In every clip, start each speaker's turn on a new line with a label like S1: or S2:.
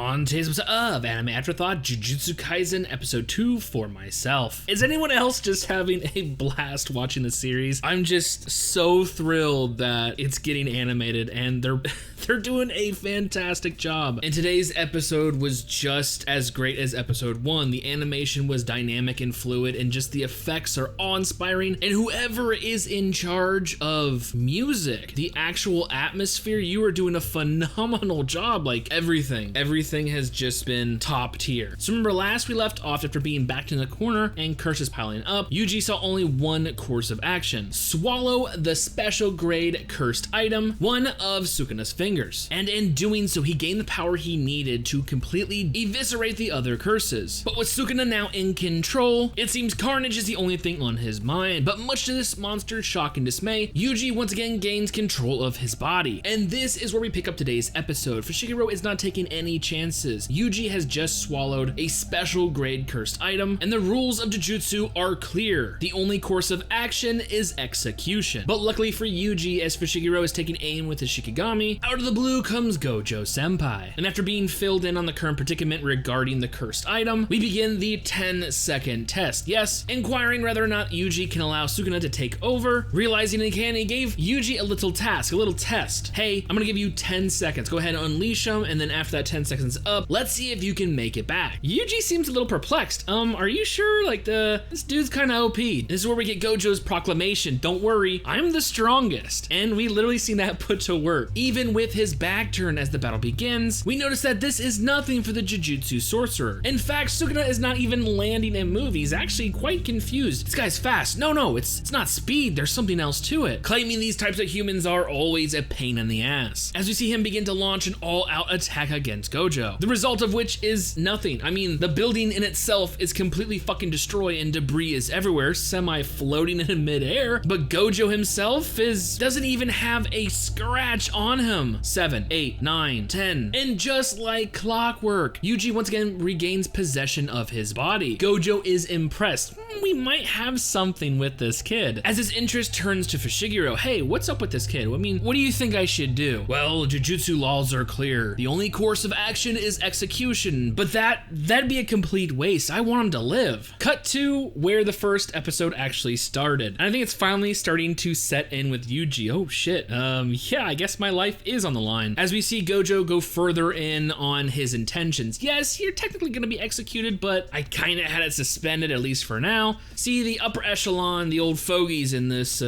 S1: On today's episode of Anime Afterthought, JuJutsu Kaisen Episode 2 for myself. Is anyone else just having a blast watching the series? I'm just so thrilled that it's getting animated and they're doing a fantastic job. And today's episode was just as great as episode 1. The animation was dynamic and fluid, and just the effects are awe-inspiring. And whoever is in charge of music, the actual atmosphere, you are doing a phenomenal job. Like everything has just been top tier. So remember, last we left off after being backed in the corner and curses piling up, Yuji saw only one course of action: swallow the special grade cursed item, one of Sukuna's fingers. And in doing so, he gained the power he needed to completely eviscerate the other curses. But with Sukuna now in control, it seems carnage is the only thing on his mind. But much to this monster's shock and dismay, Yuji once again gains control of his body. And this is where we pick up today's episode. Fushiguro is not taking any chances. Yuji has just swallowed a special grade cursed item, and the rules of JuJutsu are clear. The only course of action is execution. But luckily for Yuji, as Fushiguro is taking aim with his Shikigami, out of the blue comes Gojo Senpai. And after being filled in on the current predicament regarding the cursed item, we begin the 10-second test. Yes, inquiring whether or not Yuji can allow Sukuna to take over. Realizing he can, he gave Yuji a little task, a little test. Hey, I'm gonna give you 10 seconds. Go ahead and unleash him, and then after that 10 seconds up, let's see if you can make it back. Yuji seems a little perplexed. Are you sure? Like, this dude's kind of OP. This is where we get Gojo's proclamation. Don't worry, I'm the strongest. And we literally seen that put to work. Even with his back turn as the battle begins, we notice that this is nothing for the JuJutsu sorcerer. In fact, Sukuna is not even landing a move. He's actually quite confused. This guy's fast. No, it's not speed. There's something else to it. Claiming these types of humans are always a pain in the ass. As we see him begin to launch an all-out attack against Gojo. The result of which is nothing. I mean, the building in itself is completely fucking destroyed and debris is everywhere, semi-floating in midair, but Gojo himself doesn't even have a scratch on him. 7, 8, 9, 10. And just like clockwork, Yuji once again regains possession of his body. Gojo is impressed. We might have something with this kid. As his interest turns to Fushiguro, hey, what's up with this kid? I mean, what do you think I should do? Well, JuJutsu laws are clear. The only course of action is execution, but that'd be a complete waste. I want him to live. Cut to where the first episode actually started. And I think it's finally starting to set in with Yuji. Oh shit. Yeah, I guess my life is on the line. As we see Gojo go further in on his intentions. Yes, you're technically gonna be executed, but I kinda had it suspended, at least for now. See, the upper echelon, the old fogies in this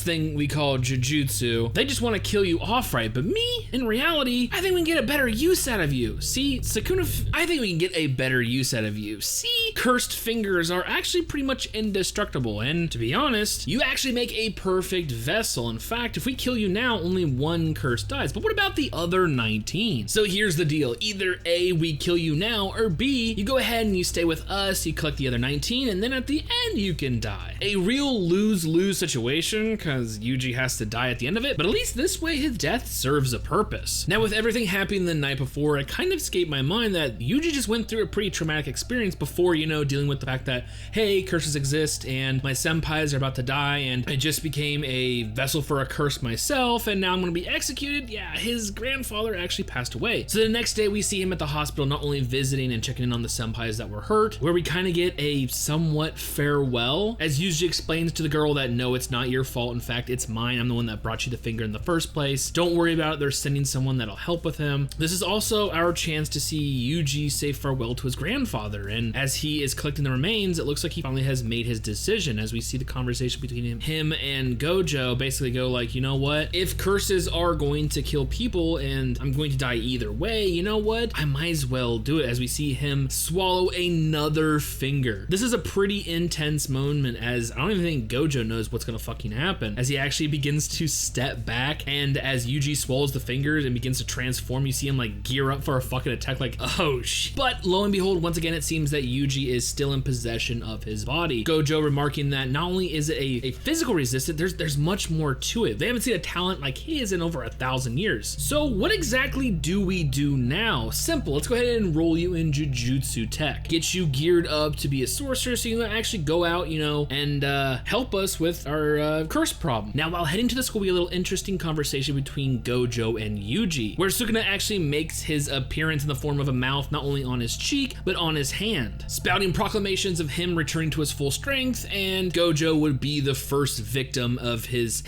S1: thing we call JuJutsu, they just want to kill you off right, but me, in reality, I think we can get a better use out of you. See, Sukuna, I think we can get a better use out of you. See, cursed fingers are actually pretty much indestructible, and to be honest, you actually make a perfect vessel. In fact, if we kill you now, only one curse dies, but what about the other 19? So here's the deal. Either A, we kill you now, or B, you go ahead and you stay with us, you collect the other 19, and then at the end, you can die. A real lose-lose situation, because Yuji has to die at the end of it, but at least this way his death serves a purpose. Now, with everything happening the night before, it kind of escaped my mind that Yuji just went through a pretty traumatic experience before, dealing with the fact that, hey, curses exist, and my senpais are about to die, and I just became a vessel for a curse myself, and now I'm gonna be executed. Yeah, his grandfather actually passed away. So the next day, we see him at the hospital, not only visiting and checking in on the senpais that were hurt, where we kind of get a somewhat farewell, as Yuji explains to the girl that, no, it's not your fault. In fact, it's mine. I'm the one that brought you the finger in the first place. Don't worry about it. They're sending someone that'll help with him. This is also our chance to see Yuji say farewell to his grandfather. And as he is collecting the remains, it looks like he finally has made his decision, as we see the conversation between him and Gojo basically go like, you know what? If curses are going to kill people and I'm going to die either way, you know what? I might as well do it, as we see him swallow another finger. This is a pretty intense moment, as I don't even think Gojo knows what's gonna fucking happen, as he actually begins to step back, and as Yuji swallows the fingers and begins to transform, you see him like gear up for a fucking attack, like, oh shit. But lo and behold, once again, it seems that Yuji is still in possession of his body. Gojo remarking that not only is it a physical resistance, there's much more to it. They haven't seen a talent like his in over 1,000 years. So what exactly do we do now? Simple. Let's go ahead and enroll you in JuJutsu Tech. Get you geared up to be a sorcerer so you can actually actually go out, you know, and help us with our curse problem. Now, while heading to the school, we get a little interesting conversation between Gojo and Yuji, where Sukuna actually makes his appearance in the form of a mouth not only on his cheek, but on his hand, spouting proclamations of him returning to his full strength, and Gojo would be the first victim of his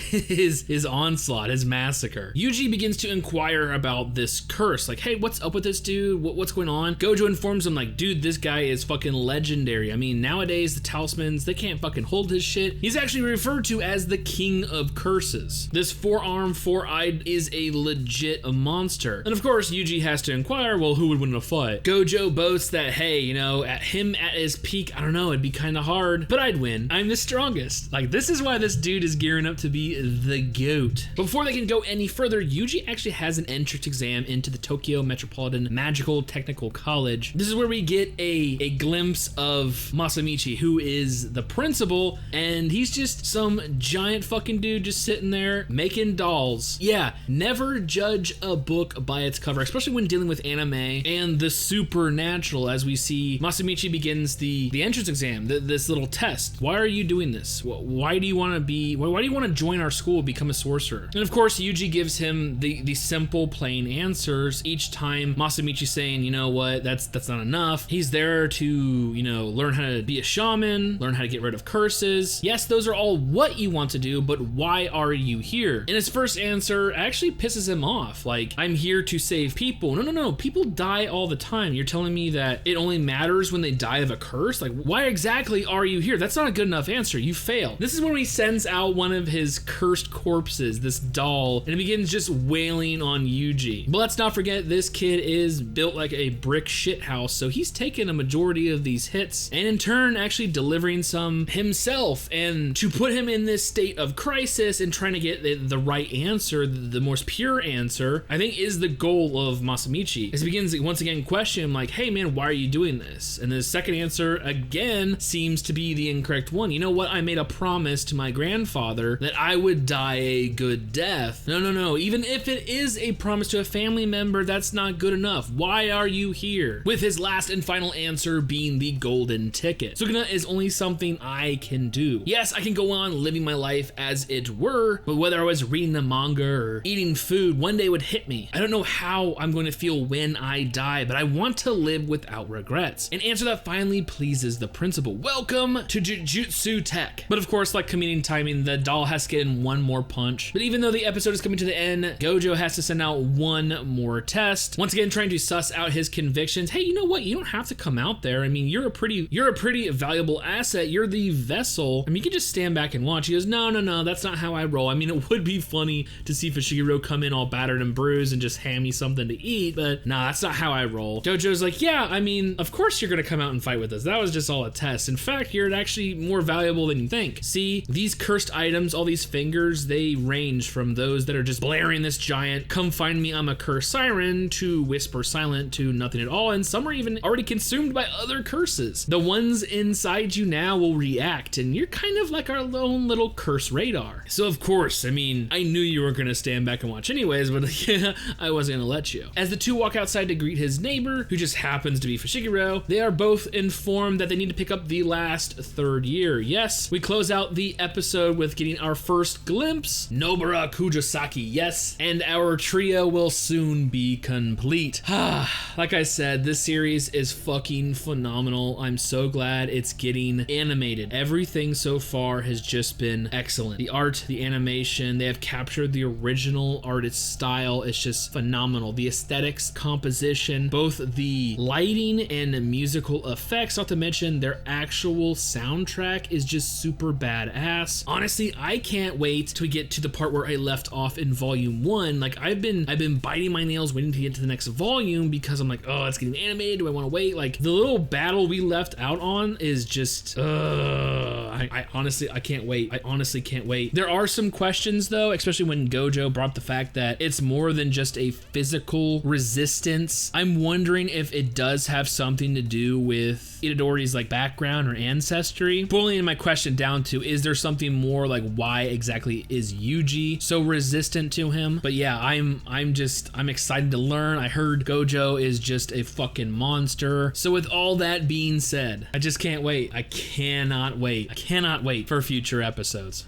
S1: onslaught, his massacre. Yuji begins to inquire about this curse, like, hey, what's up with this dude? What's going on? Gojo informs him, like, dude, this guy is fucking legendary. I mean, nowadays, the talismans, they can't fucking hold his shit. He's actually referred to as the king of curses. This four-armed, four-eyed is a legit monster. And of course, Yuji has to inquire, well, who would win in a fight? Gojo boasts that, hey, you know, at his peak, I don't know, it'd be kind of hard, but I'd win. I'm the strongest. Like, this is why this dude is gearing up to be the GOAT. Before they can go any further, Yuji actually has an entrance exam into the Tokyo Metropolitan Magical Technical College. This is where we get a glimpse of Masamichi, who is the principal, and he's just some giant fucking dude just sitting there making dolls. Yeah, never judge a book by its cover, especially when dealing with anime and the supernatural, as we see Masamichi begins the entrance exam, this little test. Why are you doing this? Why do you want to join our school, become a sorcerer? And of course, Yuji gives him the simple, plain answers each time. Masamichi saying, you know what, that's not enough. He's there to, you know, learn how to be a shaman, learn how to get rid of curses. Yes, those are all what you want to do, but why are you here? And his first answer actually pisses him off. Like, I'm here to save people. No. People die all the time. You're telling me that it only matters when they die of a curse? Like, why exactly are you here? That's not a good enough answer. You failed. This is when he sends out one of his cursed corpses, this doll, and it begins just wailing on Yuji. But let's not forget, this kid is built like a brick shithouse, so he's taken a majority of these hits, and in turn actually delivering some himself. And to put him in this state of crisis and trying to get the right answer, the most pure answer, I think is the goal of Masamichi. As he begins once again question him, like, hey man, why are you doing this? And the second answer again seems to be the incorrect one. You know what? I made a promise to my grandfather that I would die a good death. No. Even if it is a promise to a family member, that's not good enough. Why are you here? With his last and final answer being the golden ticket. Sukuna is only something I can do. Yes, I can go on living my life as it were, but whether I was reading a manga or eating food, one day would hit me. I don't know how I'm going to feel when I die, but I want to live without regrets. An answer that finally pleases the principal. Welcome to JuJutsu Tech. But of course, like comedian timing, the doll has to get in one more punch. But even though the episode is coming to the end, Gojo has to send out one more test. Once again, trying to suss out his convictions. Hey, you know what? You don't have to come out there. I mean, you're a pretty valuable asset. You're the vessel. I mean, you can just stand back and watch. He goes, no, that's not how I roll. I mean, it would be funny to see Fushiguro come in all battered and bruised and just hand me something to eat, but nah, that's not how I roll. Gojo's like, yeah, I mean, of course you're gonna come out and fight with us. That was just all a test. In fact, you're actually more valuable than you think. See, these cursed items, all these fingers, they range from those that are just blaring this giant, come find me, I'm a cursed siren, to whisper silent, to nothing at all, and some are even already consumed by other curses. The ones inside you now will react, and you're kind of like our own little curse radar. So of course, I mean, I knew you weren't gonna stand back and watch anyways, but yeah, I wasn't gonna let you. As the two walk outside to greet his neighbor, who just happens to be Fushiguro, they are both informed that they need to pick up the last third year. Yes, we close out the episode with getting our first glimpse, Nobara Kujosaki, yes, and our trio will soon be complete. Like I said, this series is fucking phenomenal. I'm so glad it's getting animated. Everything so far has just been excellent. The art, the animation, they have captured the original artist's style. It's just phenomenal. The aesthetics, composition, both the lighting and the musical effects, not to mention their actual soundtrack is just super badass. Honestly, I can't wait till we get to the part where I left off in volume 1. Like, I've been biting my nails waiting to get to the next volume because I'm like, oh, it's getting animated. Do I want to wait? Like, the little battle we left out on is just, I honestly can't wait. I honestly can't wait. There are some questions though, especially when Gojo brought up the fact that it's more than just a physical resistance. I'm wondering if it does have something to do with Itadori's like background or ancestry. Boiling my question down to, is there something more, like why exactly is Yuji so resistant to him? But yeah, I'm excited to learn. I heard Gojo is just a fucking monster. So with all that being said, I just can't wait. I cannot wait. I cannot wait for future episodes.